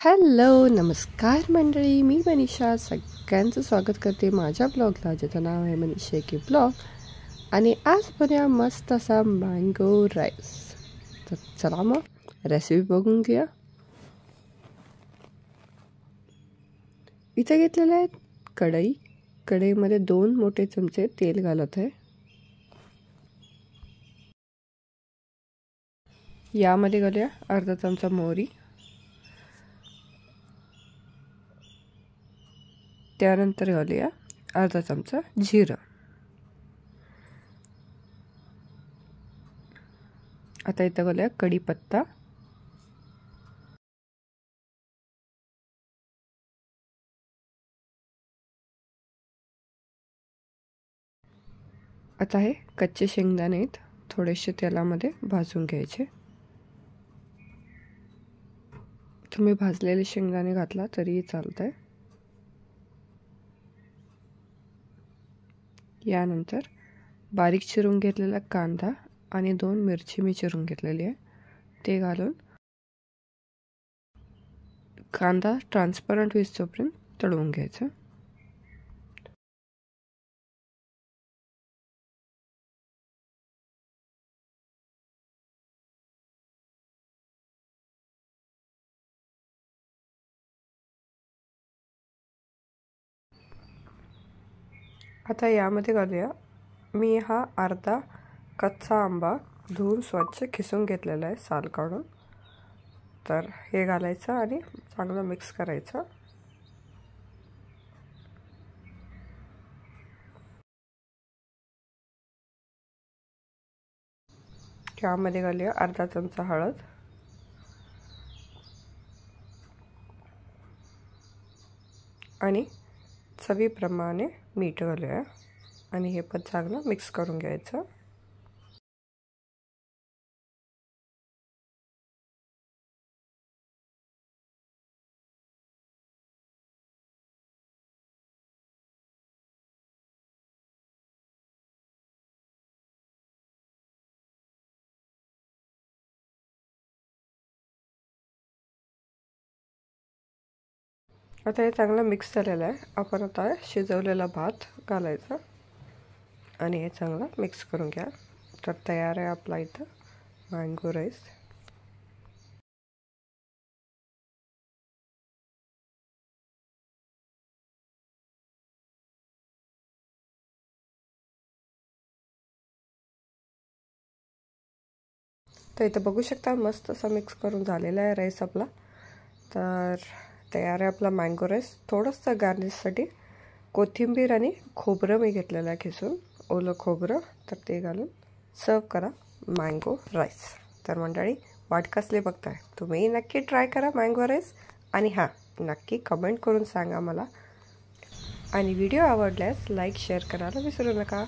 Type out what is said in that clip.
Hello नमस्कार मंडळी, मी मनीषा सगळ्यांचं स्वागत करते माझ्या ब्लॉगला, ज्याचं नाव आहे मनीषा की ब्लॉग. आणि आज बनवूया मस्त असा मँगो राईस. तर चला मग रेसिपी बघून घेऊया. इथे घेतलेले आहेत कढईमध्ये 2 मोठे चमचे तेल घालत आहे. यामध्ये घालूया अर्धा चमचा मोहरी, त्यानंतर घालूया अर्धा चमचा जिरं. आता इथं घालूया कढीपत्ता, आता हे कच्चे शेंगदाणे थोडेसे तेलामध्ये भाजून घ्यायचे. तुम्ही भाजलेले शेंगदाणे घातला तरीही चालतंय. यानंतर बारीक चिरून घेतलेला कांदा आणि 2 मिरची मी चिरून घेतलेली आहे, ते घालून कांदा ट्रान्सपरंट होईस्तोपर्यंत तळून घ्यायचा. आता यामध्ये घालूया मी हा अर्धा कच्चा आंबा धुवून स्वच्छ खिसून घेतलेला आहे साल काढून. तर हे घालायचं आणि चांगलं मिक्स करायचं. यामध्ये घालूया अर्धा चमचा हळद, आणि चवीप्रमाणे मीठ घालूया आणि हे पण चांगलं मिक्स करून घ्यायचं. आता हे चांगलं मिक्स झालेलं आहे. आपण आता शिजवलेला भात घालायचा आणि हे चांगलं मिक्स करून घ्या. तर तयार आहे आपला इथं मँगो राईस. तर इथं बघू शकता मस्त असा मिक्स करून झालेला आहे राईस आपला. तर तयार आहे आपला मँगो राईस. थोडंसं गार्निशसाठी कोथिंबीर आणि खोबरं मी घेतलेलं आहे खिसून, ओलं खोबरं, तर ते घालून सर्व करा मँगो राईस. तर मंडळी, वाट कसली बघताय, तुम्ही नक्की ट्राय करा मँगो राईस. आणि हां, नक्की कमेंट करून सांगा मला. आणि व्हिडिओ आवडल्यास लाईक शेअर करायला विसरू नका.